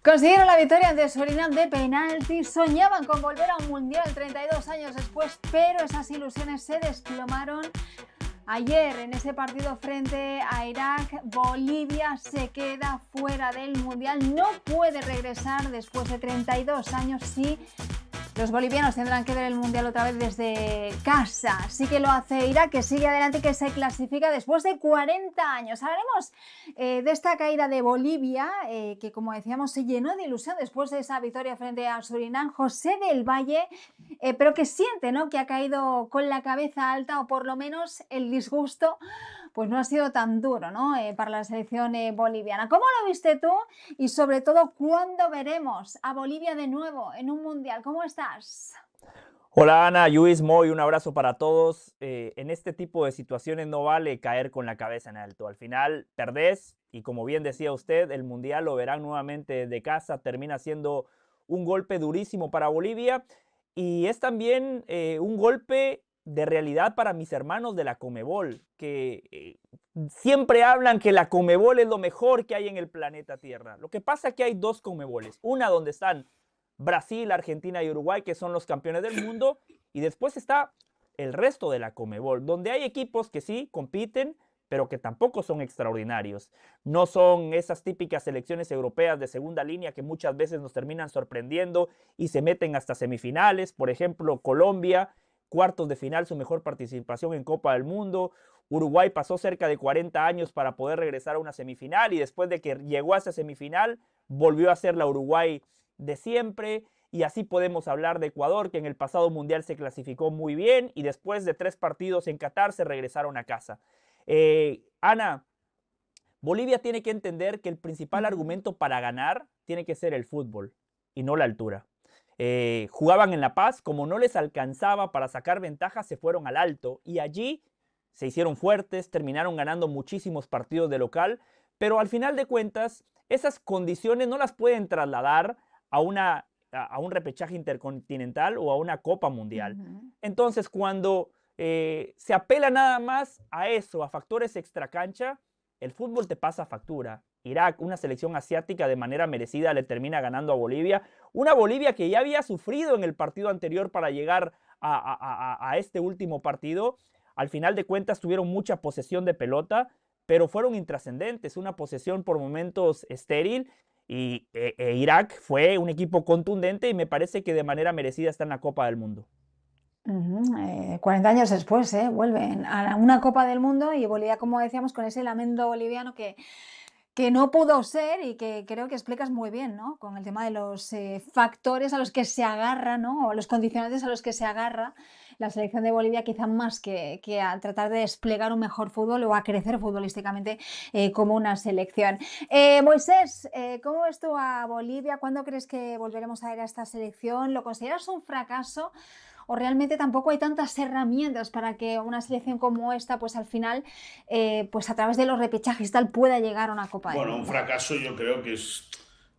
Consiguieron la victoria ante Surinam de penalti, soñaban con volver a un mundial 32 años después, pero esas ilusiones se desplomaron. Ayer, en ese partido frente a Irak, Bolivia se queda fuera del mundial, no puede regresar después de 32 años, sí. Los bolivianos tendrán que ver el mundial otra vez desde casa. Sí que lo hace Irak, que sigue adelante, que se clasifica después de 40 años. Hablaremos de esta caída de Bolivia, que como decíamos se llenó de ilusión después de esa victoria frente a Surinam. José del Valle, pero que siente, ¿no?, que ha caído con la cabeza alta, o por lo menos el disgusto pues no ha sido tan duro, ¿no?, para la selección boliviana. ¿Cómo lo viste tú? Y sobre todo, ¿cuándo veremos a Bolivia de nuevo en un mundial? ¿Cómo estás? Hola Ana, Luis, Moy, un abrazo para todos. En este tipo de situaciones no vale caer con la cabeza en alto. Al final perdés y, como bien decía usted, el mundial lo verán nuevamente de casa. Termina siendo un golpe durísimo para Bolivia y es también un golpe de realidad para mis hermanos de la Conmebol, que siempre hablan que la Conmebol es lo mejor que hay en el planeta Tierra. Lo que pasa es que hay dos Conmeboles, una donde están Brasil, Argentina y Uruguay, que son los campeones del mundo, y después está el resto de la Conmebol, donde hay equipos que sí compiten, pero que tampoco son extraordinarios. No son esas típicas selecciones europeas de segunda línea que muchas veces nos terminan sorprendiendo y se meten hasta semifinales. Por ejemplo, Colombia, cuartos de final, su mejor participación en Copa del Mundo. Uruguay pasó cerca de 40 años para poder regresar a una semifinal, y después de que llegó a esa semifinal, volvió a ser la Uruguay de siempre. Y así podemos hablar de Ecuador, que en el pasado mundial se clasificó muy bien y después de 3 partidos en Qatar se regresaron a casa. Ana, Bolivia tiene que entender que el principal argumento para ganar tiene que ser el fútbol y no la altura. Jugaban en La Paz, como no les alcanzaba para sacar ventaja, se fueron al Alto y allí se hicieron fuertes, terminaron ganando muchísimos partidos de local, pero al final de cuentas esas condiciones no las pueden trasladar a un repechaje intercontinental o a una Copa Mundial. Entonces, cuando se apela nada más a eso, a factores extracancha, el fútbol te pasa factura. Irak, una selección asiática, de manera merecida le termina ganando a Bolivia. Una Bolivia que ya había sufrido en el partido anterior para llegar a este último partido. Al final de cuentas tuvieron mucha posesión de pelota, pero fueron intrascendentes. Una posesión por momentos estéril. Y Irak fue un equipo contundente y me parece que de manera merecida está en la Copa del Mundo. 40 años después, vuelven a una Copa del Mundo, y Bolivia, como decíamos, con ese lamento boliviano que no pudo ser, y que creo que explicas muy bien, ¿no?, con el tema de los factores a los que se agarra, ¿no?, o los condicionantes a los que se agarra la selección de Bolivia, quizá más que a tratar de desplegar un mejor fútbol o a crecer futbolísticamente como una selección. Moisés, ¿cómo ves tú a Bolivia? ¿Cuándo crees que volveremos a ver a esta selección? ¿Lo consideras un fracaso? ¿O realmente tampoco hay tantas herramientas para que una selección como esta, pues al final, pues a través de los repechajes tal, pueda llegar a una Copa del Bueno, un Mundo? fracaso yo creo que es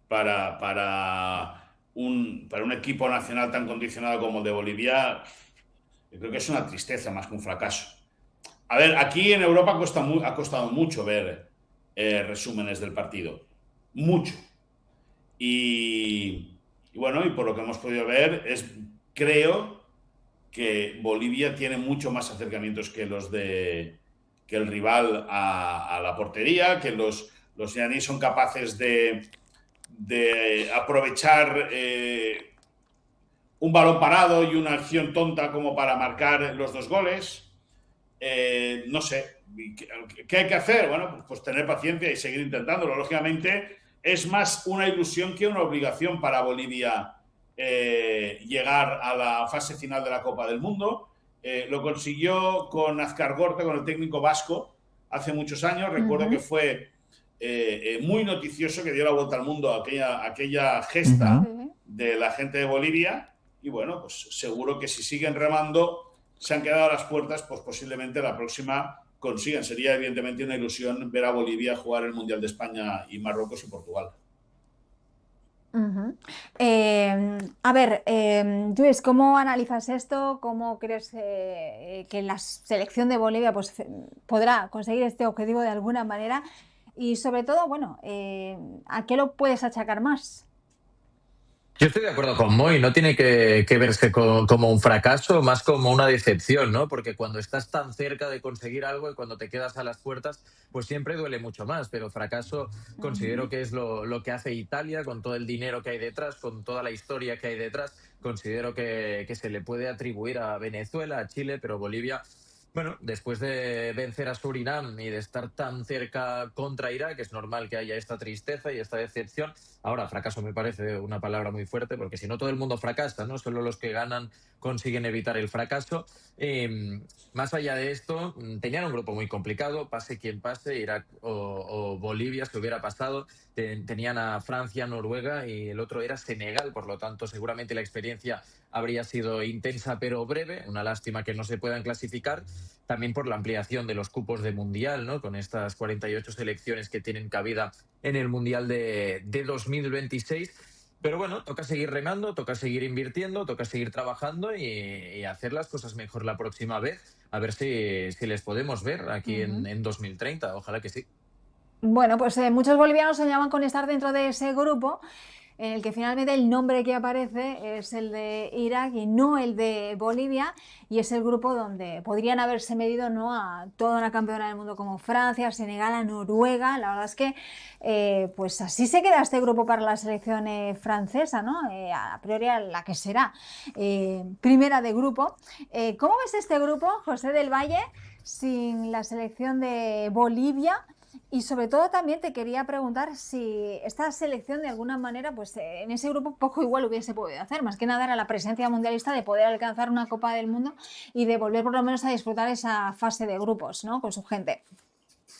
para un equipo nacional tan condicionado como el de Bolivia, yo creo que es una tristeza más que un fracaso. A ver, aquí en Europa ha costado mucho ver resúmenes del partido. Mucho. Y bueno, y por lo que hemos podido ver, creo que Bolivia tiene mucho más acercamientos que que el rival a la portería, que los iraníes son capaces de aprovechar un balón parado y una acción tonta como para marcar los 2 goles. No sé, ¿qué hay que hacer? Bueno, pues tener paciencia y seguir intentándolo. Lógicamente, es más una ilusión que una obligación para Bolivia llegar a la fase final de la Copa del Mundo. Lo consiguió con Azcargorta, con el técnico vasco, hace muchos años. Recuerdo que fue muy noticioso, que dio la vuelta al mundo aquella gesta de la gente de Bolivia. Y bueno, pues seguro que si siguen remando, se han quedado a las puertas, pues posiblemente la próxima consigan. Sería evidentemente una ilusión ver a Bolivia jugar el Mundial de España y Marruecos y Portugal. A ver, Luis, ¿cómo analizas esto? ¿Cómo crees que la selección de Bolivia pues, podrá conseguir este objetivo de alguna manera? Y sobre todo, bueno, ¿a qué lo puedes achacar más? Yo estoy de acuerdo con Moy, no tiene que verse como un fracaso, más como una decepción, ¿no? Porque cuando estás tan cerca de conseguir algo y cuando te quedas a las puertas, pues siempre duele mucho más. Pero fracaso considero que es lo que hace Italia, con todo el dinero que hay detrás, con toda la historia que hay detrás. Considero que se le puede atribuir a Venezuela, a Chile, pero Bolivia. Bueno, después de vencer a Surinam y de estar tan cerca contra Irak, es normal que haya esta tristeza y esta decepción. Ahora, fracaso me parece una palabra muy fuerte, porque si no todo el mundo fracasa, ¿no? Solo los que ganan consiguen evitar el fracaso. Más allá de esto, tenían un grupo muy complicado, pase quien pase, Irak o Bolivia, si hubiera pasado. Tenían a Francia, Noruega y el otro era Senegal, por lo tanto seguramente la experiencia habría sido intensa pero breve. Una lástima que no se puedan clasificar, también por la ampliación de los cupos de Mundial, ¿no? Con estas 48 selecciones que tienen cabida en el Mundial de 2026. Pero bueno, toca seguir remando, toca seguir invirtiendo, toca seguir trabajando y hacer las cosas mejor la próxima vez. A ver si les podemos ver aquí en 2030. Ojalá que sí. Bueno, pues muchos bolivianos soñaban con estar dentro de ese grupo en el que finalmente el nombre que aparece es el de Irak y no el de Bolivia, y es el grupo donde podrían haberse medido, ¿no?, a toda una campeona del mundo como Francia, a Senegal, a Noruega. La verdad es que pues así se queda este grupo para la selección francesa, ¿no? A priori a la que será primera de grupo. ¿Cómo ves este grupo, José del Valle, sin la selección de Bolivia? Y sobre todo también te quería preguntar si esta selección de alguna manera, pues en ese grupo poco igual hubiese podido hacer, más que nada era la presencia mundialista de poder alcanzar una Copa del Mundo y de volver por lo menos a disfrutar esa fase de grupos, ¿no?, con su gente.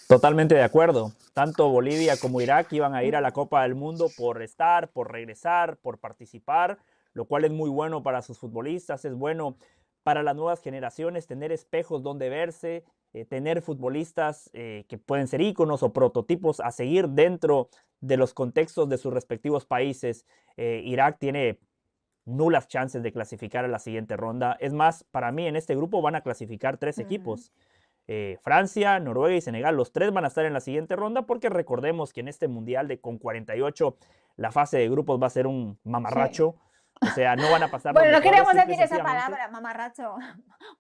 Totalmente de acuerdo. Tanto Bolivia como Irak iban a ir a la Copa del Mundo por estar, por regresar, por participar, lo cual es muy bueno para sus futbolistas, es bueno para las nuevas generaciones tener espejos donde verse, tener futbolistas que pueden ser íconos o prototipos a seguir dentro de los contextos de sus respectivos países. Irak tiene nulas chances de clasificar a la siguiente ronda. Es más, para mí en este grupo van a clasificar 3 equipos. Francia, Noruega y Senegal, los 3 van a estar en la siguiente ronda, porque recordemos que en este mundial con 48 la fase de grupos va a ser un mamarracho. Sí. O sea, no van a pasar. Bueno, no queremos decir esa palabra, mamarracho.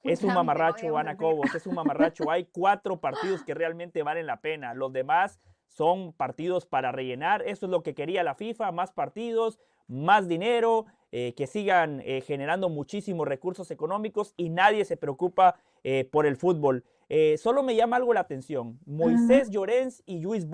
Es un mamarracho, Ana Cobos, es un mamarracho. Hay 4 partidos que realmente valen la pena. Los demás son partidos para rellenar. Eso es lo que quería la FIFA, más partidos, más dinero, que sigan generando muchísimos recursos económicos y nadie se preocupa por el fútbol. Solo me llama algo la atención. Moisés Llorens y Lluís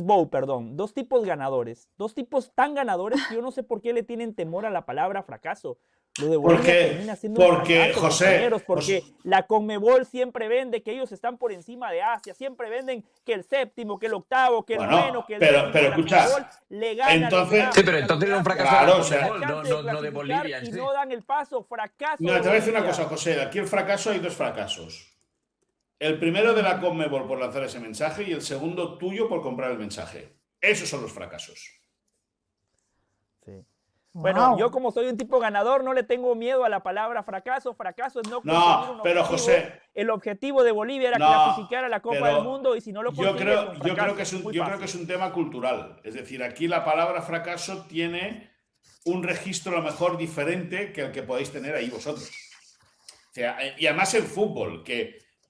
Bou, perdón, 2 tipos ganadores, 2 tipos tan ganadores que yo no sé por qué le tienen temor a la palabra fracaso. Lo de Bolivia termina siendo un fracaso, compañeros, porque la Conmebol siempre vende que ellos están por encima de Asia, siempre venden que el séptimo, que el octavo, que el noveno, que el décimo, pero escucha, le ganan. Entonces, sí, pero entonces era un fracaso, claro, no de Bolivia. Y no dan el paso, fracaso. No, te voy a decir una cosa, José, aquí el fracaso hay 2 fracasos. El primero de la Conmebol por lanzar ese mensaje y el segundo tuyo por comprar el mensaje. Esos son los fracasos. Sí. Bueno, yo como soy un tipo ganador no le tengo miedo a la palabra fracaso. Fracaso es no conseguir un objetivo. Pero José, el objetivo de Bolivia era clasificar a la Copa del Mundo y si no lo consigue yo creo que es un tema cultural. Es decir, aquí la palabra fracaso tiene un registro a lo mejor diferente que el que podéis tener ahí vosotros. O sea, y además en fútbol,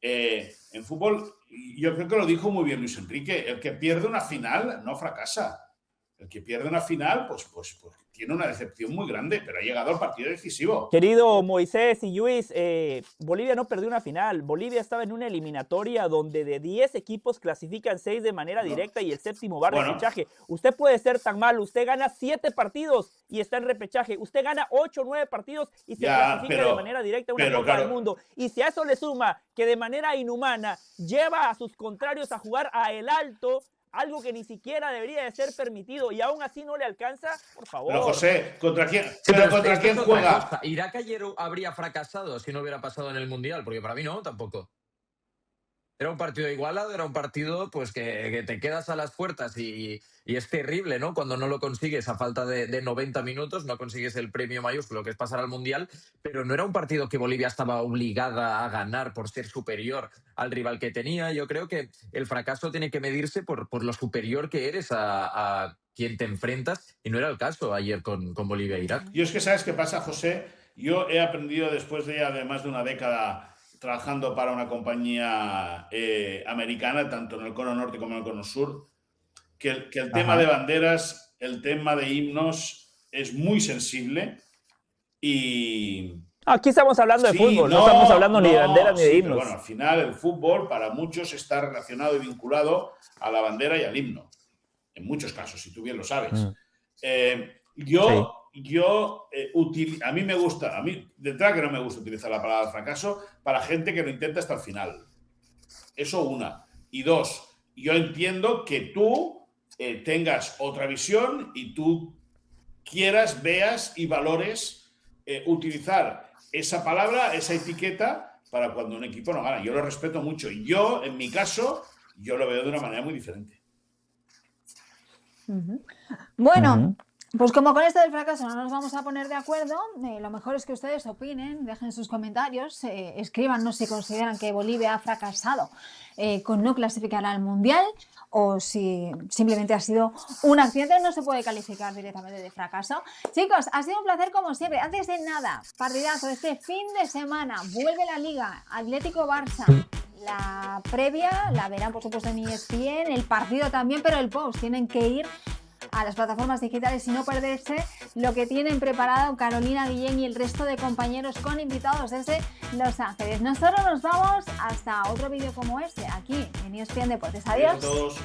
en fútbol, yo creo que lo dijo muy bien Luis Enrique, el que pierde una final no fracasa. El que pierde una final, pues tiene una decepción muy grande, pero ha llegado al partido decisivo. Querido Moisés y Luis, Bolivia no perdió una final. Bolivia estaba en una eliminatoria donde de 10 equipos clasifican 6 de manera directa y el séptimo va a repechaje. Usted puede ser tan malo, usted gana 7 partidos y está en repechaje. Usted gana 8 o 9 partidos y se clasifica de manera directa a una Copa del Mundo. Y si a eso le suma que de manera inhumana lleva a sus contrarios a jugar a el alto, algo que ni siquiera debería de ser permitido y aún así no le alcanza, por favor. Pero José, ¿contra quién juega? Irak ayer habría fracasado si no hubiera pasado en el Mundial, porque para mí no, tampoco. Era un partido igualado, era un partido pues que te quedas a las puertas y es terrible, ¿no? Cuando no lo consigues a falta de 90 minutos, no consigues el premio mayúsculo que es pasar al Mundial, pero no era un partido que Bolivia estaba obligada a ganar por ser superior al rival que tenía. Yo creo que el fracaso tiene que medirse por lo superior que eres a quién te enfrentas, y no era el caso ayer con Bolivia e Irak. Yo es que, ¿sabes qué pasa, José? Yo he aprendido después de ya de más de una década trabajando para una compañía americana, tanto en el cono norte como en el cono sur, que el tema de banderas, el tema de himnos es muy sensible y... Aquí estamos hablando de fútbol, no estamos hablando ni de banderas ni de himnos. Bueno, al final el fútbol para muchos está relacionado y vinculado a la bandera y al himno. En muchos casos, si tú bien lo sabes. A mí me gusta, de entrada que no me gusta utilizar la palabra fracaso para gente que lo intenta hasta el final. Eso una. Y dos, yo entiendo que tú tengas otra visión y tú quieras, veas y valores utilizar esa palabra, esa etiqueta para cuando un equipo no gana. Yo lo respeto mucho. Yo, en mi caso, yo lo veo de una manera muy diferente. Bueno, pues como con esto del fracaso no nos vamos a poner de acuerdo, lo mejor es que ustedes opinen, dejen sus comentarios, escríbanos si consideran que Bolivia ha fracasado con no clasificar al Mundial o si simplemente ha sido un accidente. No se puede calificar directamente de fracaso. Chicos, ha sido un placer como siempre. Antes de nada, partidazo este fin de semana, vuelve la Liga, Atlético-Barça. La previa la verán por supuesto en ESPN, el partido también, pero el post tienen que ir a las plataformas digitales y no perderse lo que tienen preparado Carolina Guillén y el resto de compañeros con invitados desde Los Ángeles. Nosotros nos vamos hasta otro vídeo como este aquí en ESPN Deportes. Adiós. Adiós a todos.